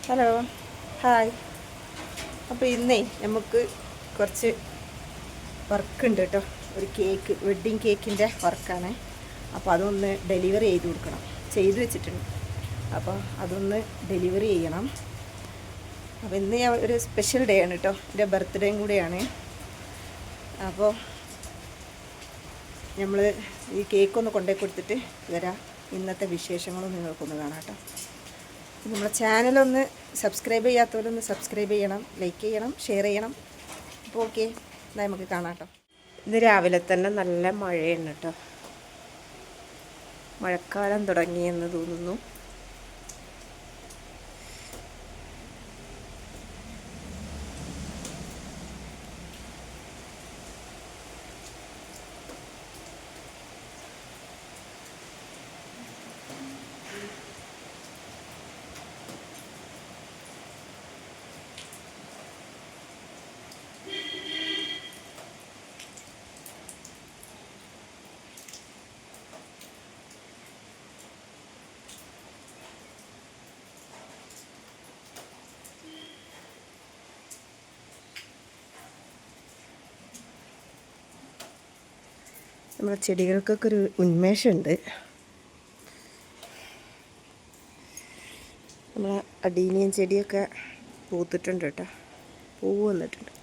Hello, hi. അപ്പോൾ ഇന്നേ നമുക്ക് കുറച്ച് വർക്കുണ്ട് കേട്ടോ. ഒരു കേക്ക്, വെഡ്ഡിങ് കേക്കിൻ്റെ വർക്കാണ്. അപ്പോൾ അതൊന്ന് ഡെലിവറി ചെയ്ത് വെച്ചിട്ടുണ്ട്. അപ്പോൾ അതൊന്ന് ഡെലിവറി ചെയ്യണം. അപ്പോൾ ഇന്ന് ഞാൻ ഒരു സ്പെഷ്യൽ ഡേ ആണ് കേട്ടോ. എൻ്റെ ബർത്ത്ഡേയും കൂടെയാണ്. അപ്പോൾ നമ്മൾ ഈ കേക്കൊന്ന് കൊണ്ടുപോയി കൊടുത്തിട്ട് വരാം. ഇന്നത്തെ വിശേഷങ്ങളും നിങ്ങൾക്കൊന്ന് കാണാം കേട്ടോ. നമ്മുടെ ചാനലൊന്ന് സബ്സ്ക്രൈബ് ചെയ്യാത്തവരൊന്ന് സബ്സ്ക്രൈബ് ചെയ്യണം, ലൈക്ക് ചെയ്യണം, ഷെയർ ചെയ്യണം. അപ്പോൾ ഓക്കെ, എന്നാൽ നമുക്ക് കാണാം കേട്ടോ. ഇത് രാവിലെ തന്നെ നല്ല മഴയാണ് കേട്ടോ. മഴക്കാലം തുടങ്ങിയെന്ന് തോന്നുന്നു. നമ്മുടെ ചെടികൾക്കൊക്കെ ഒരു ഉന്മേഷമുണ്ട്. നമ്മളെ അടീനിയൻ ചെടിയൊക്കെ പൂത്തിട്ടുണ്ട് കേട്ടോ. പൂവ് വന്നിട്ടുണ്ട്.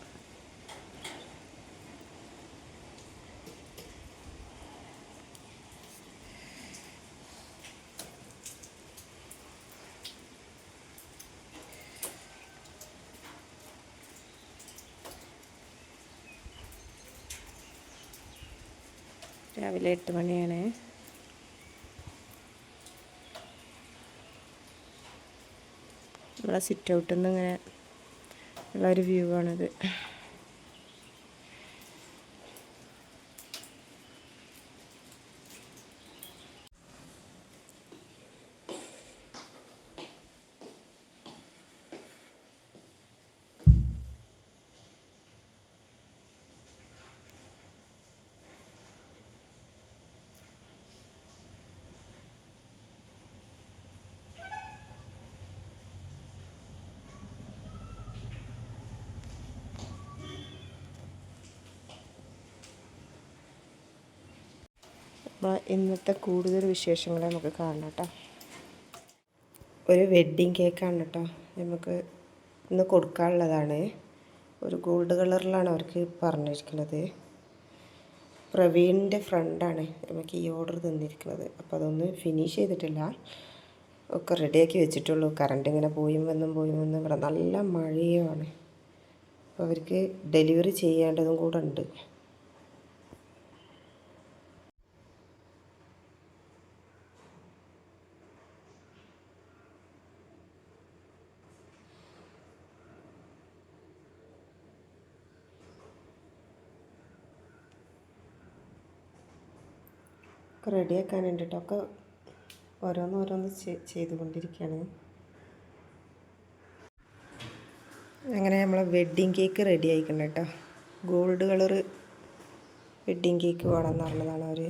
രാവിലെ 8 മണിയാണ്. നമ്മളെ സിറ്റ് ഔട്ടിൽ നിന്ന് ഇങ്ങനെ ഉള്ളൊരു വ്യൂ ആണിത്. അപ്പോൾ ഇന്നത്തെ കൂടുതൽ വിശേഷങ്ങൾ നമുക്ക് കാണണം കേട്ടോ. ഒരു വെഡ്ഡിങ് കേക്കാണ് കേട്ടോ നമുക്ക് ഇന്ന് കൊടുക്കാനുള്ളതാണ്. ഒരു ഗോൾഡ് കളറിലാണ് അവർക്ക് പറഞ്ഞിരിക്കുന്നത്. പ്രവീണിൻ്റെ ഫ്രണ്ടാണ് നമുക്ക് ഈ ഓർഡർ തന്നിരിക്കുന്നത്. അപ്പോൾ അതൊന്ന് ഫിനിഷ് ചെയ്തിട്ടില്ല, ഒക്കെ റെഡിയാക്കി വെച്ചിട്ടുള്ളൂ. കറണ്ട് ഇങ്ങനെ പോയും വന്നും ഇവിടെ നല്ല മഴയുമാണ്. അപ്പോൾ അവർക്ക് ഡെലിവറി ചെയ്യേണ്ടതും കൂടെ ഉണ്ട്. ഒക്കെ റെഡിയാക്കാനുണ്ട് കേട്ടോ. ഒക്കെ ഓരോന്ന് ചെയ്തുകൊണ്ടിരിക്കുകയാണ്. അങ്ങനെ നമ്മളെ വെഡ്ഡിങ് കേക്ക് റെഡി ആയിക്കണം കേട്ടോ. ഗോൾഡ് കളറ് വെഡ്ഡിങ് കേക്ക് വേണമെന്ന് പറഞ്ഞതാണ് അവർ.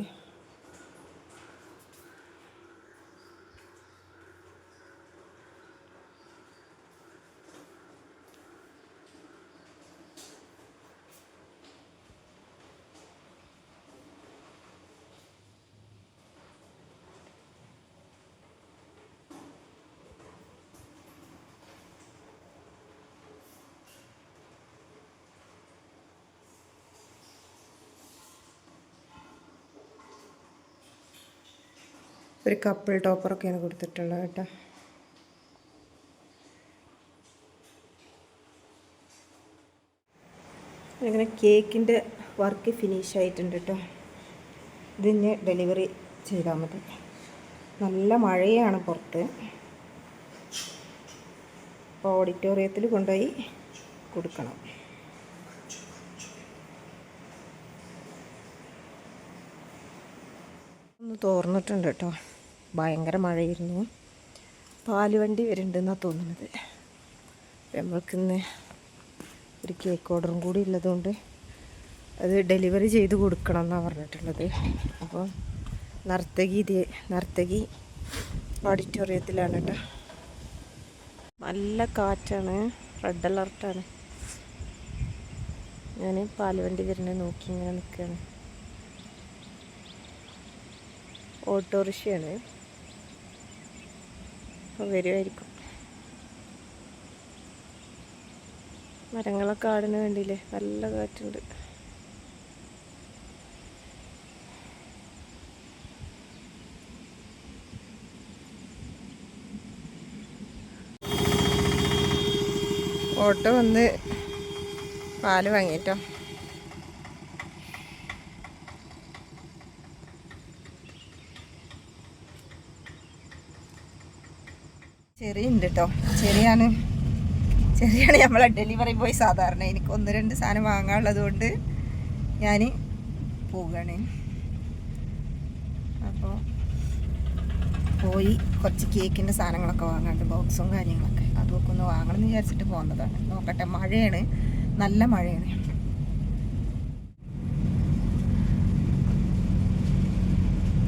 ഒരു കപ്പിൾ ടോപ്പറൊക്കെയാണ് കൊടുത്തിട്ടുള്ളത് കേട്ടോ. അങ്ങനെ കേക്കിൻ്റെ വർക്ക് ഫിനിഷ് ആയിട്ടുണ്ട് കേട്ടോ. ഇതിന് ഡെലിവറി ചെയ്താൽ മതി. നല്ല മഴയാണ് പുറത്ത്. അപ്പോൾ ഓഡിറ്റോറിയത്തിൽ കൊണ്ടുപോയി കൊടുക്കണം. ഒന്ന് തോർന്നിട്ടുണ്ട് കേട്ടോ. ഭയങ്കര മഴയായിരുന്നു. പാലുവണ്ടി വരുന്നുണ്ടെന്നാണ് തോന്നുന്നത്. നമ്മൾക്കിന്ന് ഒരു കേക്ക് ഓർഡറും കൂടി ഉള്ളതുകൊണ്ട് അത് ഡെലിവറി ചെയ്ത് കൊടുക്കണം എന്നാണ് പറഞ്ഞിട്ടുള്ളത്. അപ്പോൾ നർത്തകി ഓഡിറ്റോറിയത്തിലാണ് കേട്ടോ. നല്ല കാറ്റാണ്, റെഡ് അലർട്ടാണ്. ഞാൻ പാൽവണ്ടി വരുന്നത് നോക്കി ഇങ്ങനെ നിൽക്കുകയാണ്. ഓട്ടോറിക്ഷയാണ്, അപ്പോൾ വരുമായിരിക്കും. മരങ്ങളൊക്കെ ആടിന് വേണ്ടിയില്ലേ, നല്ല കാറ്റുണ്ട്. ഓട്ടോ വന്ന് പാല് വാങ്ങിട്ടോ. ചെറിയുണ്ട് കേട്ടോ. ചെറിയാണ് നമ്മളെ ഡെലിവറി ബോയ്. സാധാരണ എനിക്ക് 1-2 സാധനം വാങ്ങാനുള്ളത് കൊണ്ട് ഞാൻ പോവുകയാണ്. അപ്പോൾ പോയി കുറച്ച് കേക്കിൻ്റെ സാധനങ്ങളൊക്കെ വാങ്ങാണ്ട്, ബോക്സും കാര്യങ്ങളൊക്കെ, അതൊക്കെ ഒന്ന് വാങ്ങണം എന്ന് വിചാരിച്ചിട്ട് പോകുന്നതാണ്. നോക്കട്ടെ, മഴയാണ്, നല്ല മഴയാണ്.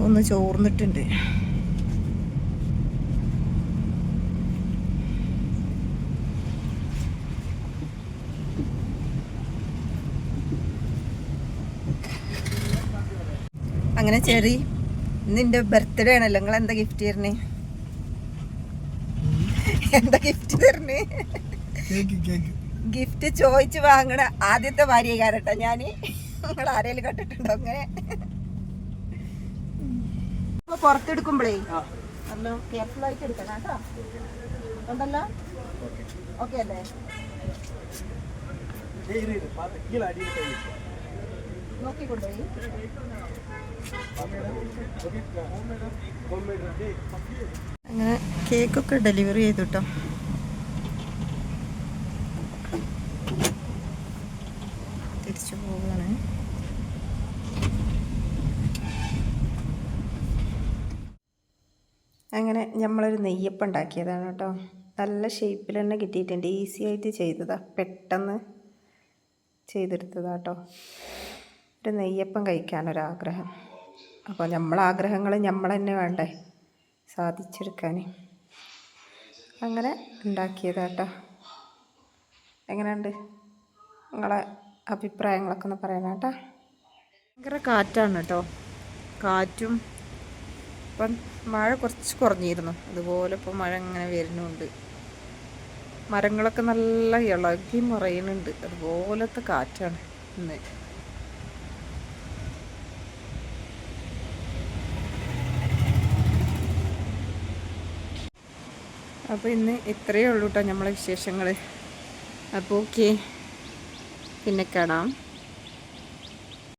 ഒന്ന് ചോർന്നിട്ടുണ്ട്. അങ്ങനെ ചെറി, ഇന്ന് ബർത്ത്ഡേ ആണല്ലോ. നിങ്ങൾ എന്താ ഗിഫ്റ്റ് തരണേ? എന്താ ഗിഫ്റ്റ് തരണേ? ഗിഫ്റ്റ് ചോദിച്ച് വാങ്ങണ ആദ്യത്തെ ഭാര്യകാരട്ടോ ഞാൻ. നിങ്ങൾ ആരെങ്കിലും കണ്ടിട്ടുണ്ടോ അങ്ങനെ? ഇപ്പൊ പുറത്തെടുക്കുമ്പോഴേ നല്ല കെയർഫുൾ ആയിട്ട് എടുക്കണം കേട്ടോ. ഉണ്ടല്ലോ, ഓക്കെ അല്ലേ? നോക്കിക്കൊണ്ടുപോയി അങ്ങനെ കേക്കൊക്കെ ഡെലിവറി ചെയ്തു കേട്ടോ. തിരിച്ചു പോവുകയാണ്. അങ്ങനെ നമ്മളൊരു നെയ്യപ്പം ഉണ്ടാക്കിയതാണ് കേട്ടോ. നല്ല ഷേപ്പിൽ തന്നെ കിട്ടിയിട്ടുണ്ട്. ഈസി ആയിട്ട് ചെയ്തതാണ്, പെട്ടെന്ന് ചെയ്തെടുത്തതാട്ടോ. ഒരു നെയ്യപ്പം കഴിക്കാനൊരാഗ്രഹം. അപ്പോൾ നമ്മളെ ആഗ്രഹങ്ങൾ നമ്മൾ തന്നെ വേണ്ടേ സാധിച്ചെടുക്കാൻ. അങ്ങനെ ഉണ്ടാക്കിയതാട്ടോ. എങ്ങനെയുണ്ട്? നിങ്ങളെ അഭിപ്രായങ്ങളൊക്കെ ഒന്ന് പറയണം കേട്ടോ. ഭയങ്കര കാറ്റാണ് കേട്ടോ. കാറ്റും ഇപ്പം മഴ കുറച്ച് കുറഞ്ഞിരുന്നു, അതുപോലെ ഇപ്പം മഴ ഇങ്ങനെ വരുന്നുണ്ട്. മരങ്ങളൊക്കെ നല്ല ഇളകി മറയുന്നുണ്ട്, അതുപോലത്തെ കാറ്റാണ് ഇന്ന്. അപ്പോൾ ഇന്ന് ഇത്രയേ ഉള്ളൂ കേട്ടോ നമ്മളെ വിശേഷങ്ങൾ. അപ്പോൾ ഓക്കെ, പിന്നെ കാണാം.